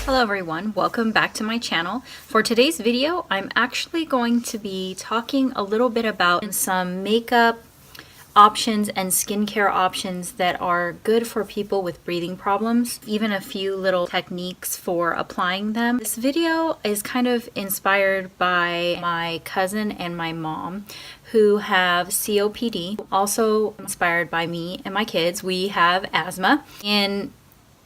Hello everyone, welcome back to my channel. For today's video, I'm actually going to be talking a little bit about some makeup options and skincare options that are good for people with breathing problems, even a few little techniques for applying them. This video is kind of inspired by my cousin and my mom who have COPD, also inspired by me and my kids. We have asthma, and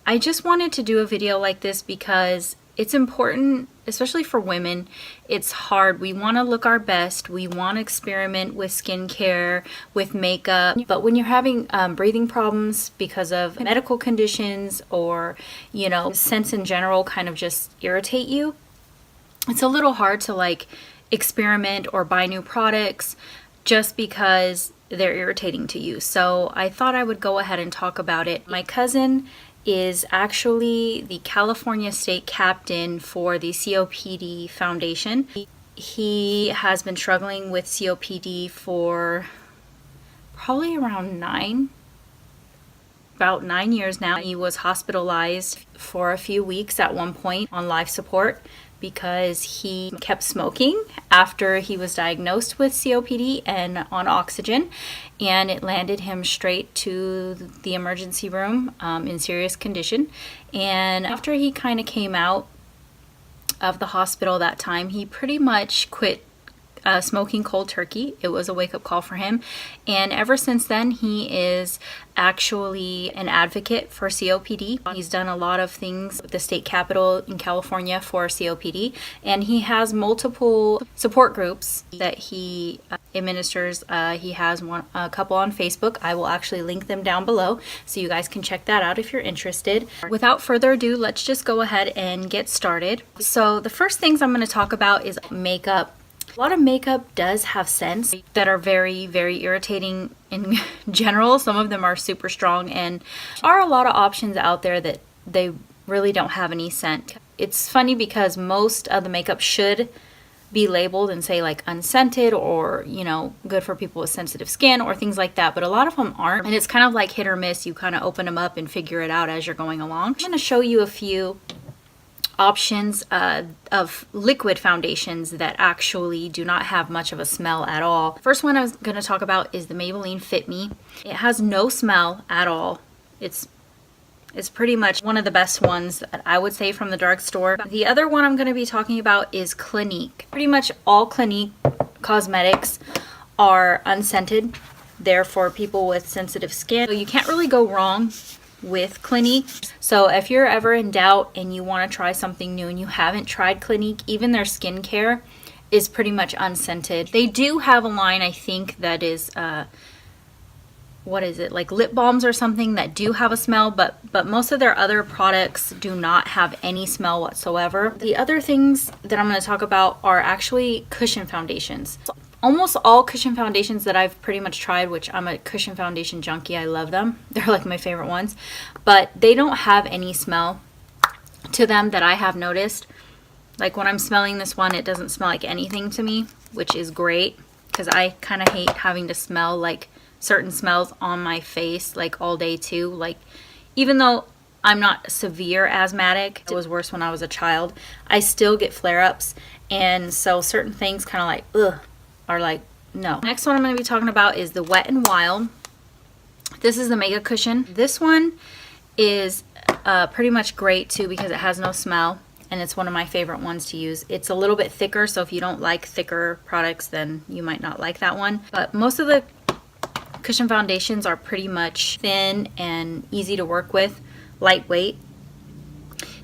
I just wanted to do a video like this because it's important, especially for women. It's hard. We want to look our best. We want to experiment with skincare, with makeup. But when you're having breathing problems because of medical conditions or, scents in general kind of just irritate you, it's a little hard to like experiment or buy new products just because they're irritating to you. So I thought I would go ahead and talk about it. My cousin is actually the California state captain for the COPD Foundation. He has been struggling with COPD for probably about 9 years now. He was hospitalized for a few weeks at one point on life support because he kept smoking after he was diagnosed with COPD and on oxygen, and it landed him straight to the emergency room in serious condition. And after he kind of came out of the hospital that time, he pretty much quit smoking cold turkey. It was a wake-up call for him, and ever since then he is actually an advocate for COPD. He's done a lot of things with the state capitol in California for COPD, and he has multiple support groups that he administers. He has a couple on Facebook. I will actually link them down below so you guys can check that out if you're interested. Without further ado, let's just go ahead and get started. So the first things I'm going to talk about is makeup. A lot of makeup does have scents that are very, very irritating in general. Some of them are super strong, and there are a lot of options out there that they really don't have any scent. It's funny because most of the makeup should be labeled and say like unscented or, good for people with sensitive skin or things like that, but a lot of them aren't, and it's kind of like hit or miss. You kind of open them up and figure it out as you're going along. I'm going to show you a few options of liquid foundations that actually do not have much of a smell at all. First one I was going to talk about is the Maybelline Fit Me. It has no smell at all. It's pretty much one of the best ones that I would say from the drugstore. The other one I'm going to be talking about is Clinique. Pretty much all Clinique cosmetics are unscented. They're for people with sensitive skin. So you can't really go wrong with Clinique. So if you're ever in doubt and you want to try something new and you haven't tried Clinique, even their skincare is pretty much unscented. They do have a line, I think, that is like lip balms or something that do have a smell, but most of their other products do not have any smell whatsoever. The other things that I'm going to talk about are actually cushion foundations. Almost all cushion foundations that I've pretty much tried, which I'm a cushion foundation junkie, I love them. They're like my favorite ones, but they don't have any smell to them that I have noticed. Like when I'm smelling this one, it doesn't smell like anything to me, which is great because I kind of hate having to smell like certain smells on my face like all day too. Like even though I'm not severe asthmatic, it was worse when I was a child, I still get flare-ups, and so certain things kind of like are like no. Next one I'm going to be talking about is the Wet n Wild. This is the Mega Cushion. This one is pretty much great too because it has no smell, and it's one of my favorite ones to use. It's a little bit thicker, so if you don't like thicker products, then you might not like that one. But most of the cushion foundations are pretty much thin and easy to work with, lightweight.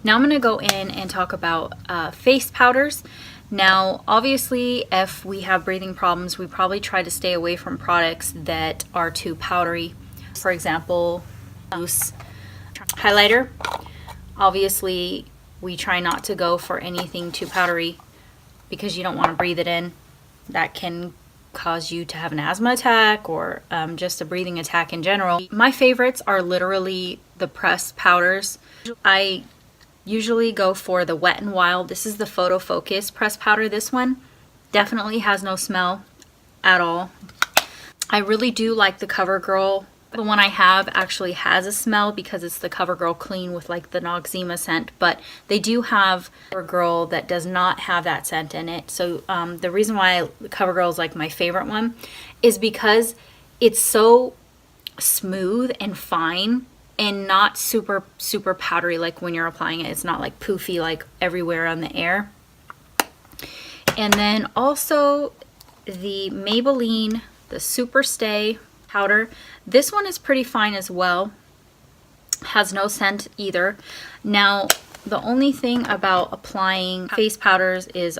Now I'm going to go in and talk about face powders. Now, obviously, if we have breathing problems, we probably try to stay away from products that are too powdery. For example, loose highlighter. Obviously, we try not to go for anything too powdery because you don't want to breathe it in. That can cause you to have an asthma attack or just a breathing attack in general. My favorites are literally the pressed powders. I usually go for the Wet n Wild. This is the Photo Focus pressed powder. This one definitely has no smell at all. I really do like the CoverGirl The one I have actually has a smell because it's the CoverGirl Clean with like the Noxzema scent, but they do have CoverGirl that does not have that scent in it. So the reason why CoverGirl is like my favorite one is because it's so smooth and fine and not super powdery. Like when you're applying it, it's not like poofy like everywhere on the air. And then also the Maybelline, the Super Stay powder. This one is pretty fine as well. Has no scent either. Now, the only thing about applying face powders is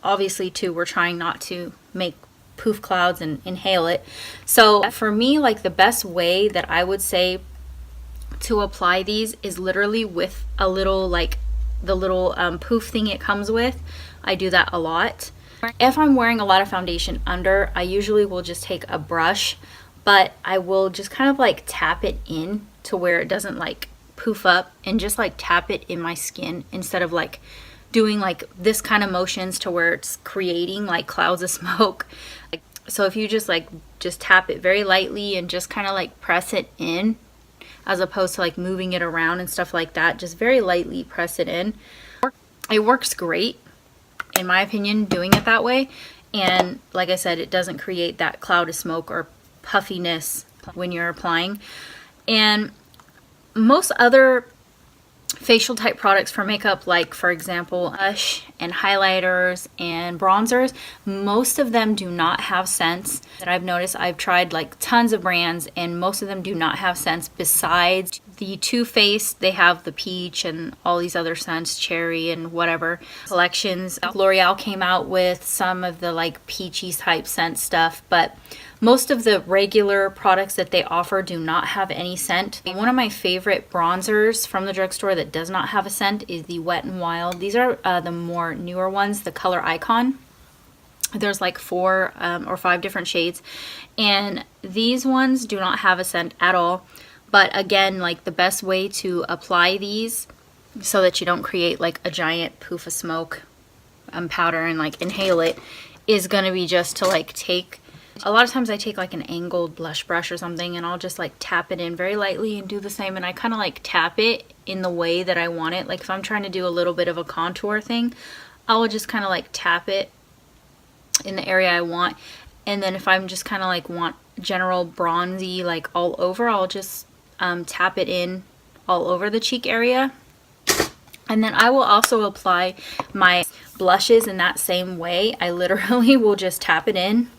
obviously too, we're trying not to make poof clouds and inhale it. So for me, like the best way that I would say to apply these is literally with a little like the little poof thing it comes with. I do that a lot. If I'm wearing a lot of foundation under, I usually will just take a brush, but I will just kind of like tap it in to where it doesn't like poof up, and just like tap it in my skin instead of like doing like this kind of motions to where it's creating like clouds of smoke. So if you just tap it very lightly and just kind of like press it in, as opposed to like moving it around and stuff like that, just very lightly press it in. It works great, in my opinion, doing it that way. And like I said, it doesn't create that cloud of smoke or puffiness when you're applying. And most other facial type products for makeup, like for example blush and highlighters and bronzers, most of them do not have scents that I've noticed. I've tried like tons of brands and most of them do not have scents besides the Too Faced. They have the peach and all these other scents, cherry and whatever collections. L'Oreal came out with some of the like peachy type scent stuff, but most of the regular products that they offer do not have any scent. One of my favorite bronzers from the drugstore that does not have a scent is the Wet n Wild. These are the more newer ones, the Color Icon. There's like 4 or 5 different shades, and these ones do not have a scent at all. But again, like the best way to apply these so that you don't create like a giant poof of smoke powder and like inhale it is going to be just to like take, a lot of times I take like an angled blush brush or something and I'll just like tap it in very lightly and do the same, and I kind of like tap it in the way that I want it. Like if I'm trying to do a little bit of a contour thing, I will just kind of like tap it in the area I want. And then if I'm just kind of like want general bronzy like all over, I'll just tap it in all over the cheek area. And then I will also apply my blushes in that same way. I literally will just tap it in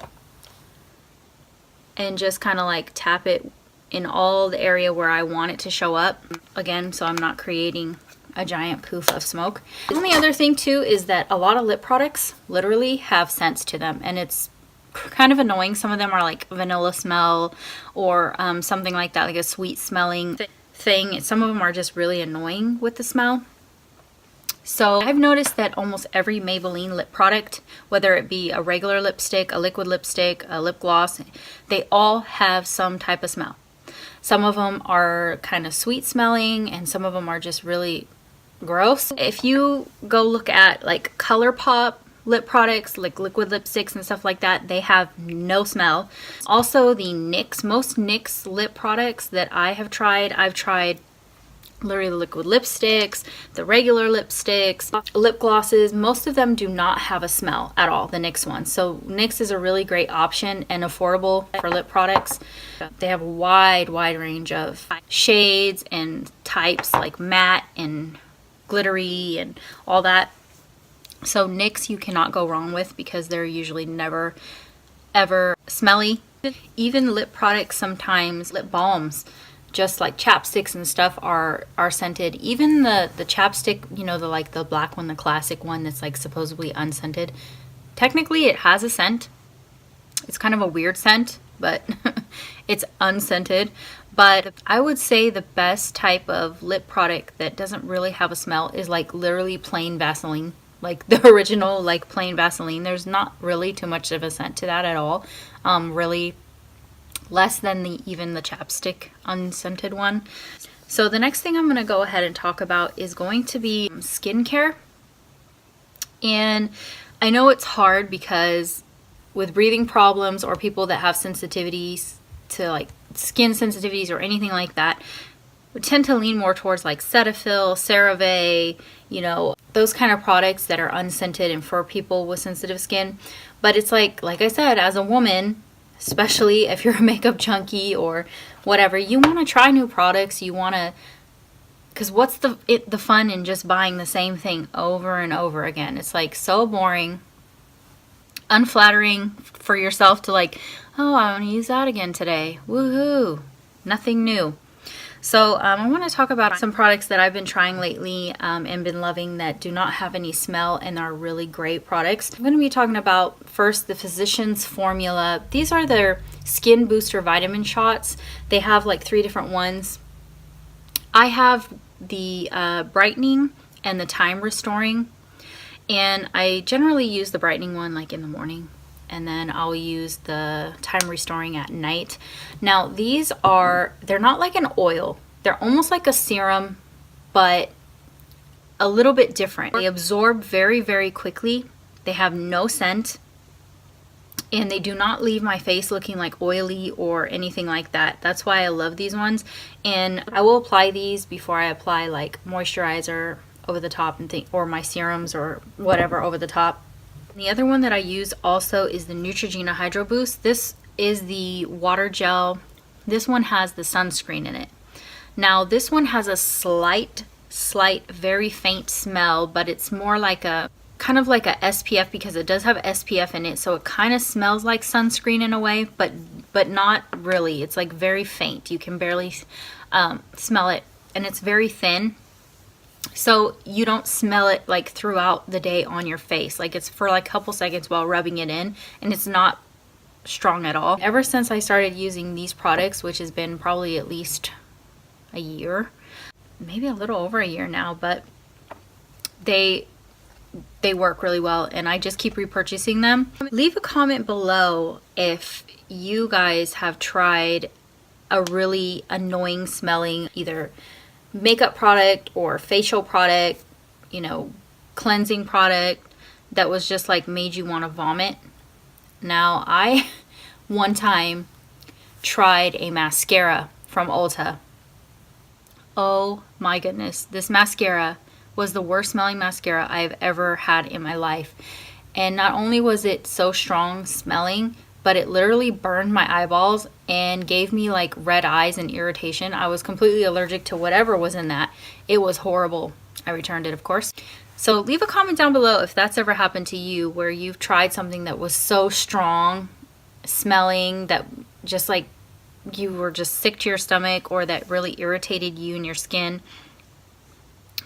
and just kind of like tap it in all the area where I want it to show up. Again, so I'm not creating a giant poof of smoke. The only other thing too is that a lot of lip products literally have scents to them, and it's kind of annoying. Some of them are like vanilla smell or something like that, like a sweet smelling thing. Some of them are just really annoying with the smell. So I've noticed that almost every Maybelline lip product, whether it be a regular lipstick, a liquid lipstick, a lip gloss, they all have some type of smell. Some of them are kind of sweet smelling and some of them are just really gross. If you go look at like ColourPop lip products, like liquid lipsticks and stuff like that, they have no smell. Also the NYX, most NYX lip products that I have tried, I've tried literally the liquid lipsticks, the regular lipsticks, lip glosses, most of them do not have a smell at all, the NYX ones. So NYX is a really great option and affordable for lip products. They have a wide range of shades and types, like matte and glittery and all that. So NYX you cannot go wrong with because they're usually never ever smelly. Even lip products, sometimes lip balms, just like chapsticks and stuff are scented. Even the chapstick, you know, the black one, the classic one that's like supposedly unscented, technically it has a scent. It's kind of a weird scent, but it's unscented. But I would say the best type of lip product that doesn't really have a smell is like literally plain Vaseline, like the original like plain Vaseline. There's not really too much of a scent to that at all. Really less than even the chapstick unscented one. So the next thing I'm going to go ahead and talk about is going to be skincare. And I know it's hard because with breathing problems or people that have sensitivities to like skin sensitivities or anything like that, would tend to lean more towards like Cetaphil, CeraVe, you know, those kind of products that are unscented and for people with sensitive skin. But it's like I said, as a woman, especially if you're a makeup junkie or whatever, you want to try new products. You want to, because what's the fun in just buying the same thing over and over again? It's like so boring, unflattering for yourself to like, oh, I want to use that again today. Woohoo! Nothing new. So I want to talk about some products that I've been trying lately and been loving that do not have any smell and are really great products. I'm going to be talking about first the Physicians Formula. These are their skin booster vitamin shots. They have like 3 different ones. I have the brightening and the time restoring, and I generally use the brightening one like in the morning, and then I'll use the time restoring at night. Now these they're not like an oil. They're almost like a serum, but a little bit different. They absorb very, very quickly. They have no scent, and they do not leave my face looking like oily or anything like that. That's why I love these ones. And I will apply these before I apply like moisturizer over the top and or my serums or whatever over the top. The other one that I use also is the Neutrogena Hydro Boost. This is the water gel. This one has the sunscreen in it. Now this one has a slight, very faint smell, but it's more like kind of like a SPF, because it does have SPF in it, so it kind of smells like sunscreen in a way, but not really. It's like very faint. You can barely smell it, and it's very thin. So you don't smell it like throughout the day on your face. Like it's for like a couple seconds while rubbing it in, and it's not strong at all. Ever since I started using these products, which has been probably at least a year, maybe a little over a year now, but they work really well, and I just keep repurchasing them. Leave a comment below if you guys have tried a really annoying smelling either makeup product or facial product, you know, cleansing product that was just like made you want to vomit. Now I one time tried a mascara from Ulta. Oh my goodness, this mascara was the worst smelling mascara I've ever had in my life. And not only was it so strong smelling, but it literally burned my eyeballs and gave me like red eyes and irritation. I was completely allergic to whatever was in that. It was horrible. I returned it, of course. So leave a comment down below if that's ever happened to you, where you've tried something that was so strong smelling that just like you were just sick to your stomach, or that really irritated you and your skin,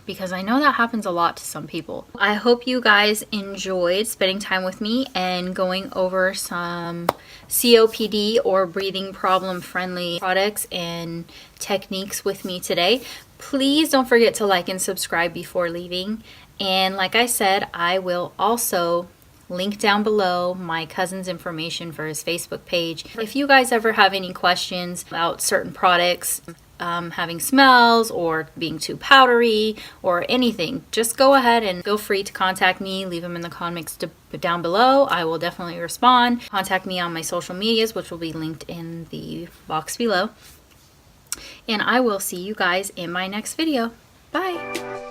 because I know that happens a lot to some people. I hope you guys enjoyed spending time with me and going over some COPD or breathing problem friendly products and techniques with me today. Please don't forget to like and subscribe before leaving. And like I said, I will also link down below my cousin's information for his Facebook page. If you guys ever have any questions about certain products, having smells or being too powdery or anything, just go ahead and feel free to contact me. Leave them in the comments down below. I will definitely respond. Contact me on my social medias, which will be linked in the box below. And I will see you guys in my next video. Bye!